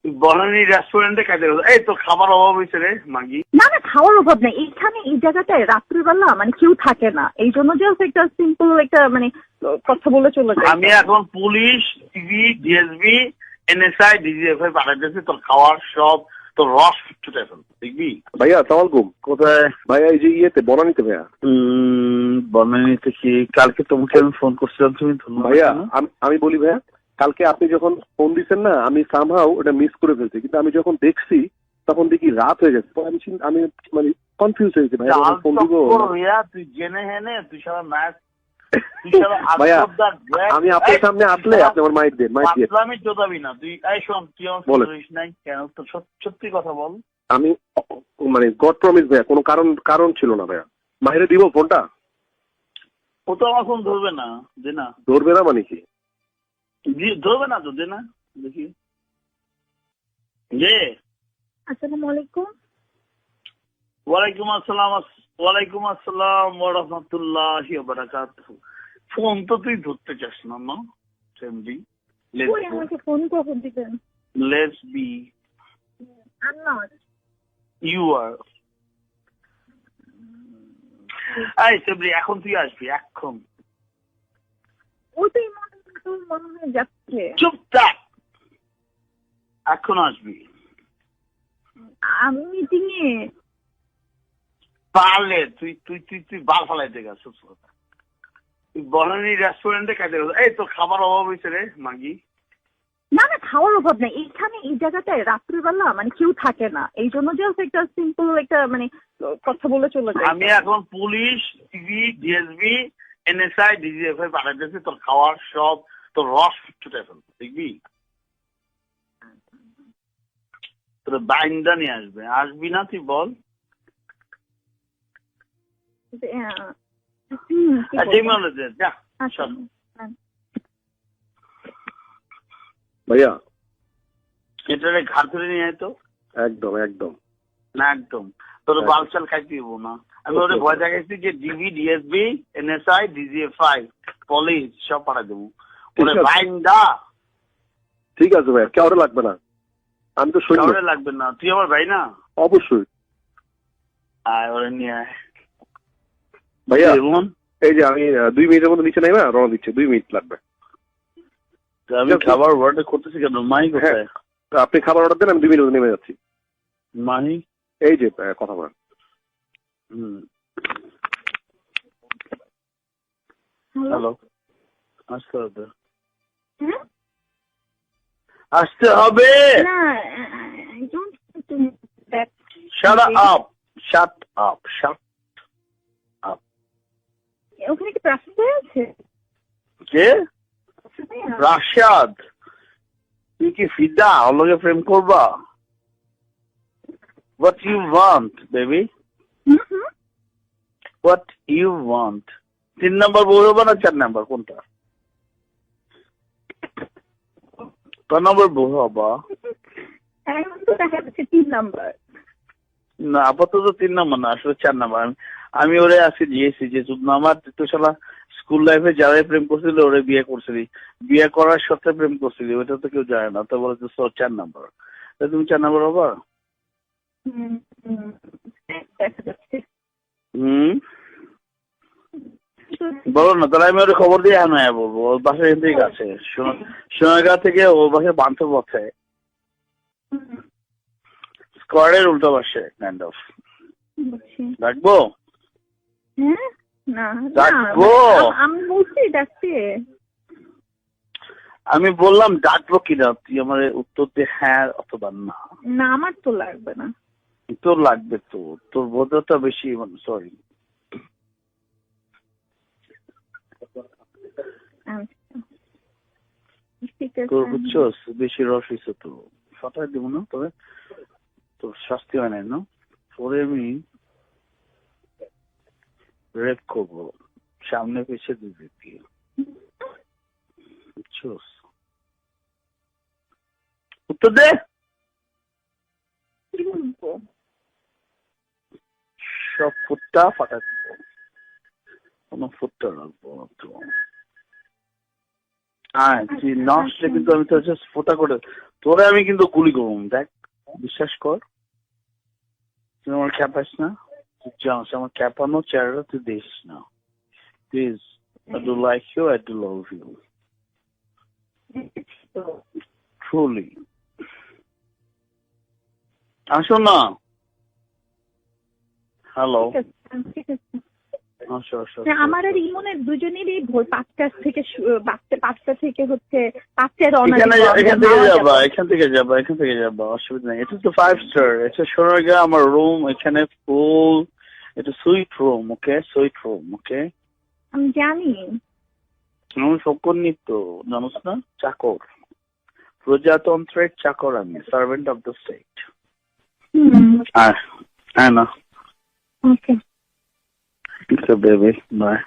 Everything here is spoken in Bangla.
বনানী রেস্টুরেন্টে খাইতে গেছো, এই তো খাবার অভাব হয়েছে রে মাগি। না না, খাওয়ার অভাব নেই এইখানে, এই জায়গাটায় রাত্রিবেলা মানে কেউ থাকে না, এই জন্য জাস্ট একটা সিম্পল একটা মানে কথা বলে চলে যায়। আমি এখন police, TV, DSB, NSI, DGFI পাঠাইতেছি তোর খাওয়ার সব তোর রস ছুটে ফেল, দেখবি। ভাইয়া আসসালামু আলাইকুম। কোথায়? ভাইয়া এই যে ইয়েতে বনানীতে ভাইয়া। বনানীতে কি? কালকে তোমাকে আমি ফোন করছিলাম, তুমি ভাইয়া আমি বলি ভাইয়া, কালকে আপনি যখন ফোন দিচ্ছেন না, আমি সামহাও ওটা মিস করে ফেলছি, কিন্তু আমি যখন দেখছি তখন দেখি রাত হয়ে গেছে। আমি মানে কনফিউজ হয়েছি ভাইয়া, ফোন দিব। তুই জেনে হেনে তুই সারা ম্যাচ ভাইয়া আমি আপনার সামনে আসলে আপনি আমার মাইক দেন, মাইক দিয়ে। আমি চোদাবি না তুই। এই শোন, তুই আমার ফোন ধরিস নাই কেন? তো সত্যি কথা বল। আমি মানে গড প্রমিস ভাইয়া, কোনো কারণ ছিল না ভাইয়া। মাহিরে দিব ফোনটা? ও তো আমার ফোন ধরবে না, দে না। ধরবে না মানে কি? ধরবে না তো, দে না দেখি। যে আসসালামু আলাইকুম। ওয়ালাইকুম আসসালাম। ওয়ালাইকুম আসসালাম ওয়া রাহমাতুল্লাহি ওয়া বারাকাতুহু। ফোন তো তুই ধরতে চাস না, না সেমডি। ওই আমাকে ফোন কখন দিবেন? Let's be. I'm not. You are. এই সেমডি, এখন তুই আসবি এখন। ওই তো মনে হয় যাচ্ছে। চুপ থাক, এখন আসবি। আমি মিটিং এ। পারলে তুই তুই তুই তুই বাল ফালাইতে গেছিস। তুই বনানী রেস্টুরেন্টে খাইতে গেছো, এই তো খাবার অভাব হয়েছে রে মাগি। না না, খাওয়ার অভাব নেই এইখানে, এই জায়গাটায় রাত্রিবেলা মানে কেউ থাকে না, এই জন্য জাস্ট একটা সিম্পল একটা মানে কথা বলে চলে যায়। আমি এখন police, TV, DSB, NSI, DGFI পাঠাইতেছি তোর খাওয়ার সব তোর রস ছুটে ফেল, দেখবি। তোর বাইন্দা নিয়ে আসবে। আসবি না তুই বল। যা সব। ভাইয়া এটারে ঘাট ধরে নিয়ে আয় তো। একদম একদম না একদম তোর বালচাল খাইতে দিব না। আমি ওরে ভয় দেখাইছি যে DB, DSB, NSI, DGFI, police সব পাঠাই দেবো। ওরে বাইন্দা। ঠিক আছে ভাইয়া, কেউ লাগবে না, আমি তো সৈন্য। কাউরে লাগবে না, তুই আমার ভাই না। অবশ্যই। আয় ওরে নিয়ে আয় ভাইয়া। এই যে আমি 2 মিনিটের মধ্যে নিচে নাই না, রওনা দিচ্ছে, 2 মিনিট লাগবে। আমি খাবার অর্ডার করতেছি কেন? মাহি কোথায়? আপনি খাবার অর্ডার দেন, আমি 2 মিনিটের মধ্যে নেমে যাচ্ছি। মাহি এই যে কথা বলেন। হ্যালো, আসতে হবে। আসতে হবে। Shut up. Shut up. Shut up. ওখানে কি প্রাসাদ আছে? কে? রাশাদ। তুই কি ফিদা ওর প্রেম করবা? What you want, baby? What you want? 3 নম্বর বউ হবে না 4 নম্বর কোনটা? কত নম্বর বউ হবা? এখন তো দেখা যাচ্ছে 3 নম্বর। না আপাতত 3 নম্বর না, আসলে 4 নম্বর। আমি ওরে আজকে দিয়েছি যে আমার তো শালা স্কুল লাইফে যারা প্রেম করছিল ওরে বিয়ে করছিলি, বিয়ে করার সাথে প্রেম করছিলি, ওইটা তো কেউ জানে না। তো বলে যে 4 নম্বর। তা তুমি 4 নম্বর হবা? বলো না, তাহলে আমি ওর খবর দিয়ে আনা বলবো। ওর বাসা এখান থেকে আছে, সোনাগাঁ থেকে ওর বাসা বান্ধব পথে, স্কোয়ারের উল্টো পাশে কাইন্ড অফ। রাখবো? ডাকবো? আমি বলছি ডাকতে। আমি বললাম ডাকবো কিনা, তুই আমার উত্তর দিয়ে হ্যাঁ অথবা না। না আমার তো লাগবে না। তোর লাগবে তো, তোর বোধটা বেশি, সরি। তোর বুঝছস বেশি রস হয়েছে তো, ফাটাই দেবো না, তবে তোর শাস্তি হয় নাই না। পরে আমি রেপ করবো সামনে পেছে দিবি দিয়ে, বুঝছস? উত্তর দে। সব ফুটটা ফাটা দিব, কোনো ফুটটা রাখবো না তো। তুই না আসলে কিন্তু আমি তো জাস্ট ফোটা করে তোরে আমি কিন্তু গুলি করবো। দেখ, বিশ্বাস কর, তুই আমার ক্যাপাস না, তুই জানিস আমার ক্যাপানো চেহারাটা তুই দেখিস না please. I do like you, I do love you. Truly. আসো না। হ্যালো, ঠিক আছে। আসো আসো। আমার আর ইমনের দুজনেরই ভোর 5টা থেকে 5টা থেকে হচ্ছে 5টায় রওনা এখানে দিব। এখান থেকে যাবা, অসুবিধা নেই। এটা তো 5 স্টার, এটা সোনারগাঁ আমার রুম, এখানে ফুল, এটা সুইট রুম, ওকে, সুইট রুম, ওকে। আমি জানি। আমি ফকর নিত্য, জানোস না, চাকর, প্রজাতন্ত্রের চাকর আমি, সার্ভেন্ট অফ দ্য স্টেট। আয় না। ওকে। Okay, baby. Bye.